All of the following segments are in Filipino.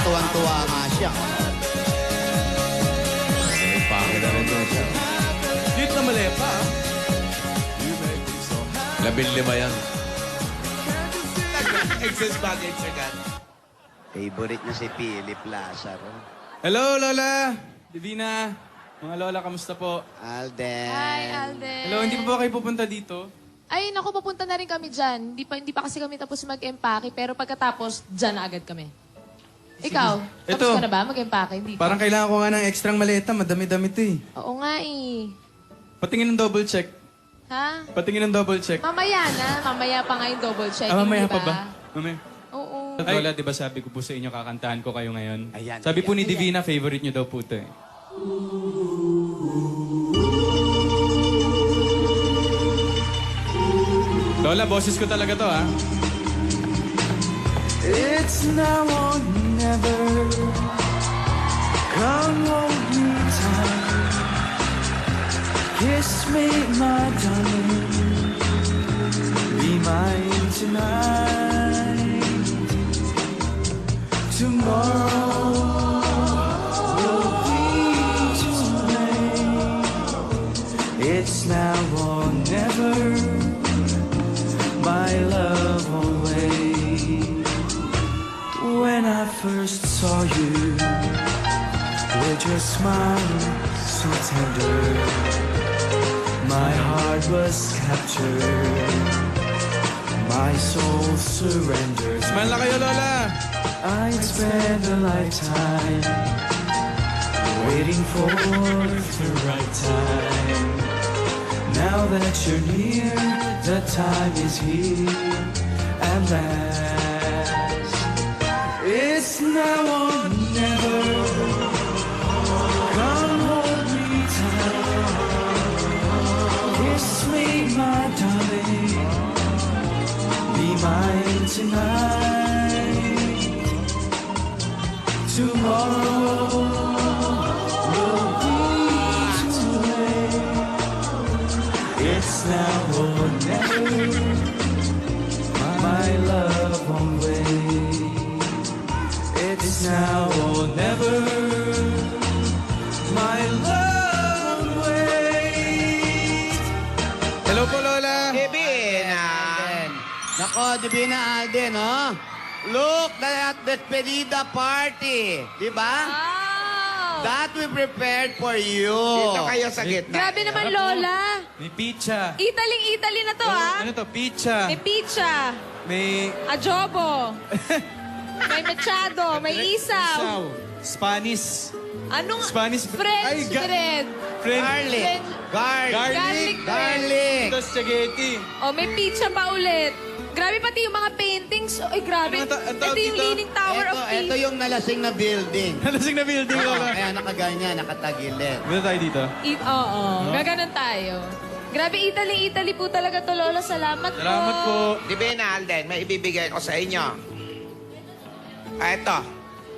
tuwan-tuwa nga siya. Pangit na rin doon siya. Cute na mali pa. 15 yan. Excess baggage agad. Favorite na si Philip Lazaro. Hello, Lola. Divina. Mga Lola, kamusta po? Alden. Hi, Alden. Hello, hindi pa ba kayo pupunta dito? Ay, naku, papunta na rin kami dyan. Hindi pa kasi kami tapos mag-empake, pero pagkatapos, dyan na agad kami. Ikaw, tapos Ito. ka na ba mag-empake? Hindi pa. Parang kailangan ko nga ng extrang maleta. Madami-dami to eh. Oo nga eh. Patingin ng double check. Ha? Patingin ng double check. Mamaya na. Mamaya pa nga yung double checking, Mamaya di pa ba? Mamaya. Oo. Lola, di ba sabi ko po sa inyo, kakantahan ko kayo ngayon? Ayan, Sabi po ayan, ni Divina, favorite nyo daw po ito eh. Lola, boses ko talaga to, ha? It's now or never. Come hold me tight. Kiss me, my darling. Be mine tonight. Tomorrow will be too late. It's now or never. My love away. When I first saw you, with your smile so tender, my heart was captured, my soul surrendered. Smile na kayo, Lola! I'd spend a lifetime waiting for the right time. Now that you're near, the time is here at last. It's now or never. Come hold me tight. Kiss me, my darling. Be mine tonight. Tomorrow will be too late. It's now or never. My love won't wait. It's now or never. My love won't wait. Hello po, Lola. Divina. Nako, Divina Alden, oh. Look at the despedida party. Di ba? Wow! That we prepared for you. Dito kayo sa gitna. Grabe naman, Lola. May pizza. Italy na to, ha? Ano to? Pizza. May pizza. May... Adobo. May machado. May isaw. Spanish. Anong Spanish- French Ay, bread? Garlic. French- Garlic bread. Garlic. Ito, spaghetti. Oh, may pizza pa ulit. Grabe pati yung mga paintings. Ay, grabe. Ano ang Ito tawag yung dito? Leaning Tower of Ito Pisa. yung nalasing na building. Halasing na building, Oo, Lola. kaya nakaganyan, nakatagilid. Dito tayo dito. Oo. Gaganon tayo. Grabe, Italy po talaga to, Lola. Salamat po. Salamat po. Divina Alden, may ibibigay ko sa inyo. Ito,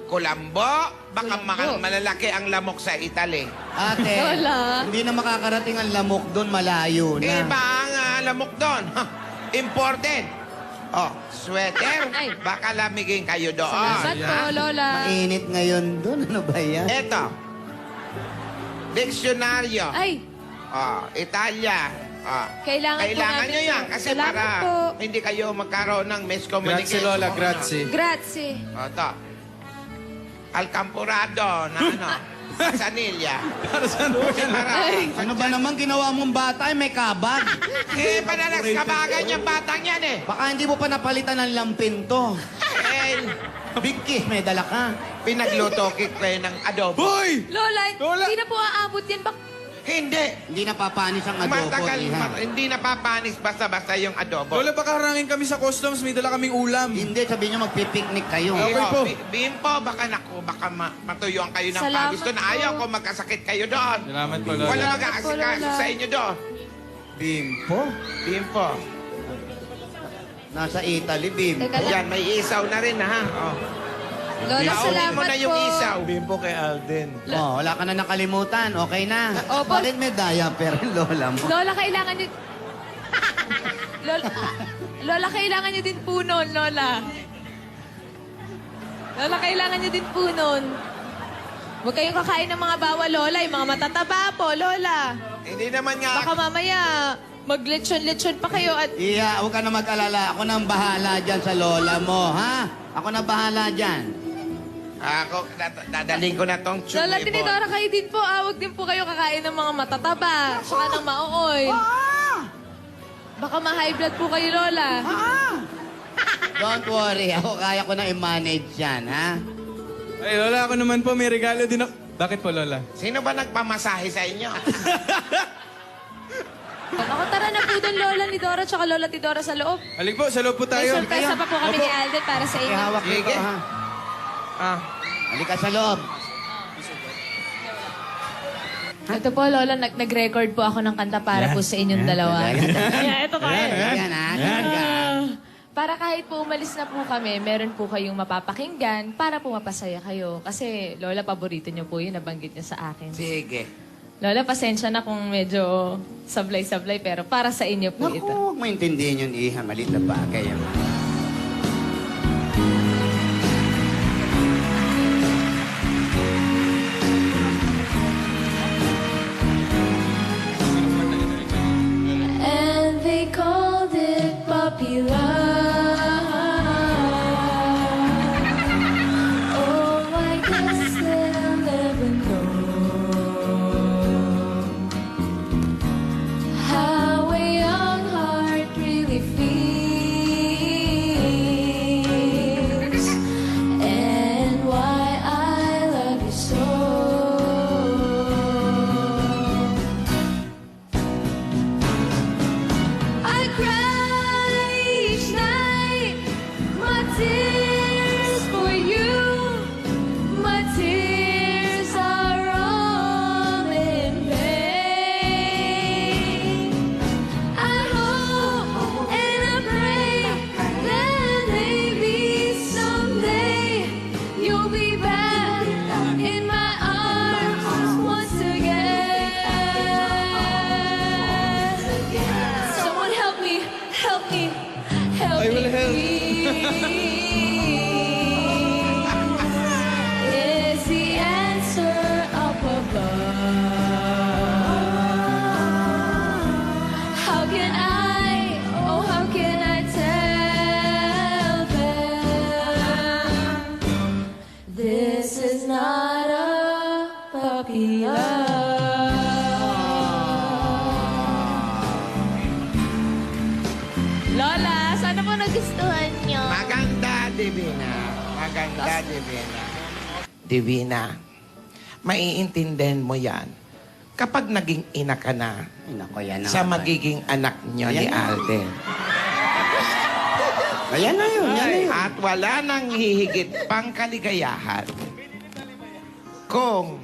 kulambo. Baka Kulambo. malalaki ang lamok sa Italy. Ate, Lola. hindi na makakarating ang lamok doon, malayo na. Iba ang lamok doon. Imported. Oh, sweater. Ay. Baka lamigin kayo doon. Salamat po, Lola. Mainit ngayon doon. Ano ba yan? Ito, diksyonaryo. Ay, Oh, Italia. Oh. Kailangan po Kailangan namin nyo yan to. kasi Salamat para po. hindi kayo magkaroon ng miscommunication. Grazie, Lola. Grazie. grazie. O, ito. Alcampurado na ano. Sanilya. Para saan po yan? Ano ba naman ginawa mong bata? May kabag. Panalas kabagan yung batang yan eh. Baka hindi mo pa napalitan ng lampin to. Eh, Big kiss, may dala ka. pinagluto ko ng adobo. Boy! Lola, Lola. hindi na po aabot yan. Hindi. Hindi napapanis ang adobo. Matagal, Iha. hindi napapanis basta-basta yung adobo. Lola, baka harangin kami sa customs. May dala kaming ulam. Hindi, sabi niyo magpipiknik kayo. Okay Iho, po. Bimpo, baka matuyuan kayo ng Salamat pagis doon. po. Ayaw ko magkasakit kayo doon. Salamat po, Lola. Wala Salamat po, mag-aasikaso Lola. sa inyo doon. Bimpo? Bimpo. Nasa Italy, Bimpo. Teka lang. Yan, may isaw na rin ha. Oh. Lola, Paunin salamat mo na yung po. isaw. Bimpo kay Alden. Oh, wala ka na nakalimutan. Okay na. Opo. Bakit may diaper, Lola mo? Lola, kailangan nyo... Lola, Lola, kailangan nyo din po noon, Lola. Lola, kailangan niyo din po nun. Huwag kayong kakain ng mga bawal, Lola. Yung mga matataba po, Lola. Hindi naman nga. Baka mamaya, maglechon-lechon pa kayo at... Iya, huwag ka na mag-alala. Ako nang bahala dyan sa lola mo, ha? Ako na bahala dyan. Ako, dadaling ko na tong chewy Lola, boy. tinidora kayo din po. Huwag din po kayo kakain ng mga matataba. Saka ng ma-oil. Baka ma-high blood po kayo, Lola. Don't worry. Ako kaya ko na i-manage yan, ha? Ay, Lola, ako naman po, may regalo din ako. Bakit po, Lola? Sino ba nagpamasahe sa inyo? Ako, tara na po doon, Lola ni Dora tsaka Lola Tidora sa loob. Halik po, sa loob po May tayo. surpresa pa po kami Opo. ni Alden para sa inyo. Ihawak Sige. nito, ha? Ah, Halika sa loob. Ito po, Lola, nag-record po ako ng kanta para po sa inyong dalawa. Ito pa. Yan, ha? Yan. Para kahit po umalis na po kami, meron po kayong mapapakinggan para po mapasaya kayo. Kasi, Lola, paborito niyo po yun, nabanggit niyo sa akin. sige. Lola, pasensya na kung medyo sablay-sablay, pero para sa inyo po Naku, ito. huwag mo intindihin yun, Iha. Malit na bagay. Yan. And they called it puppy love. Oh, I guess they'll never know how a young heart really feels and why I love you so. I cry each night, my tears for you. My tears are all in vain. I hope and I pray that maybe someday you'll be back in my arms once again. Someone help me, help me, help I me. will help. Is the answer up above? How can I, oh how can I tell them this is not a puppy love? Lola, sana po nagustuhan niyo. Maganda, Divina. Maganda, Divina. Divina, maiintindihan mo yan kapag naging ina ka na Ay, naku, yan na sa nga, magiging anak nyo ni Ayan na. Alden. Ayan na yun, yan na yun. At wala nang hihigit pang kaligayahan kung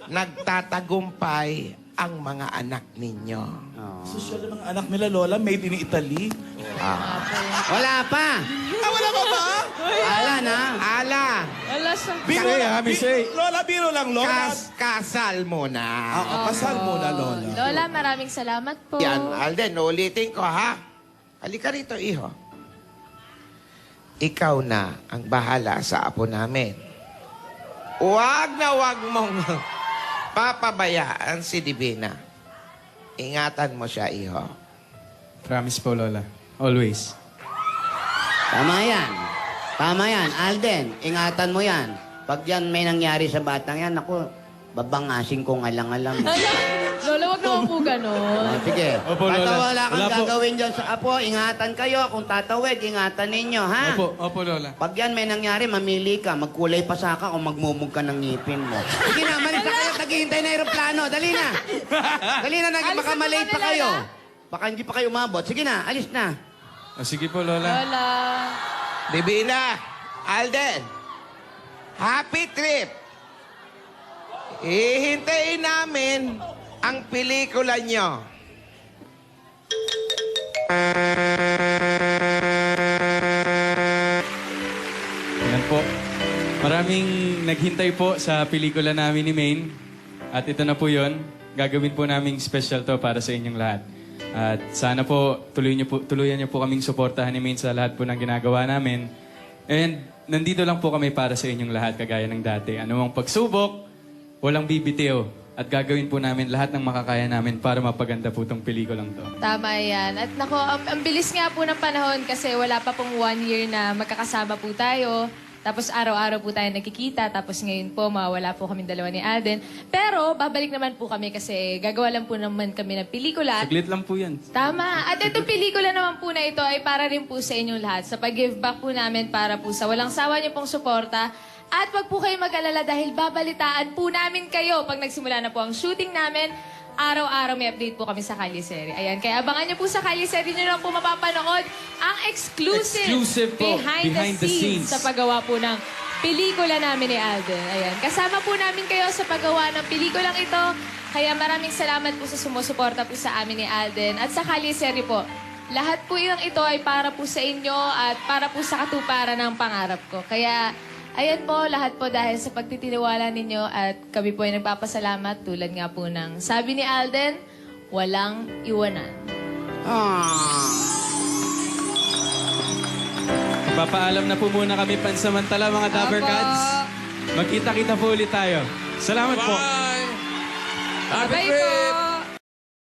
nagtatagumpay ang mga anak ninyo. Sosyal ng anak nila, Lola, made in Italy. Wala pa. Wala pa ba? Ala na. Ala, Wala siya. Biro Say, lang, ha, Miss Say. Lola, biro lang, Lola. kasal mo na. Kasal mo na, Lola. Lola, maraming salamat po. Yan, Alden, ulitin ko ha. Halika rito, iho. Ikaw na ang bahala sa apo namin. Huwag na huwag mong papabayaan si Divina. Ingatan mo siya, iho. Promise po, Lola. Always. Tama yan. Tama yan. Alden, ingatan mo yan. Pag yan may nangyari sa batang yan, ako, babangasin kong alang-alang. Lola, wag naman po ganun. Sige. Opo, Basta Lola. wala kang Wala po. gagawin dyan sa apo, ingatan kayo. Kung tatawid, ingatan ninyo, ha? Opo, Lola. Pag yan may nangyari, mamili ka. Magkulay pa sa ka o magmumug ka ng ngipin mo. Sige na, malis na kayo. Naghihintay na aeroplano. Dali na. Dali na, Alis baka na po malate pa kami, kayo. Lola. Baka hindi pa kayo umabot. Sige na, alis na. Sige po, Lola. Lola. Divina, Alden, happy trip. Hihintayin namin ang pelikula nyo. Yan po. Maraming naghintay po sa pelikula namin ni Maine. At ito na po yon. Gagawin po naming special to para sa inyong lahat. At sana po tuluyan niyo po kaming suportahan ni Maine sa lahat po ng ginagawa namin. And nandito lang po kami para sa inyong lahat kagaya ng dati. Anumang pagsubok, walang bibitiw. At gagawin po namin lahat ng makakaya namin para mapaganda po itong pelikulang to. Tama yan. At nako, ang bilis nga po ng panahon kasi wala pa pong 1 year na magkakasama po tayo. Tapos araw-araw po tayo nagkikita. Tapos ngayon po, mawala po kami dalawa ni Alden. Pero babalik naman po kami kasi gagawa lang po naman kami ng pelikula. Saglit lang po yan. Tama. At itong pelikula naman po na ito ay para rin po sa inyong lahat. Sa pag-give back po namin para po sa walang sawa niyo pong suporta. At wag po kayo mag-alala dahil babalitaan po namin kayo pag nagsimula na po ang shooting namin. Araw-araw may update po kami sa Kalye Serie. Ayan, kaya abangan niyo po sa Kalye Serie niyo lang po mapapanood ang exclusive po, behind the scenes sa paggawa po ng pelikula namin ni Alden. Ayan, kasama po namin kayo sa paggawa ng pelikulang ito. Kaya maraming salamat po sa sumusuporta po sa amin ni Alden at sa Kalye Serie po. Lahat po yung ito ay para po sa inyo at para po sa katuparan ng pangarap ko. Kaya ayan po, lahat po dahil sa pagtitiniwala ninyo at kami po ay nagpapasalamat tulad nga po ng sabi ni Alden, walang iwanan. Papaalam na po muna kami pansamantala mga Dabber Opo. Cats. Magkita-kita po ulit tayo. Salamat po. Bye! Happy Bye trip! po!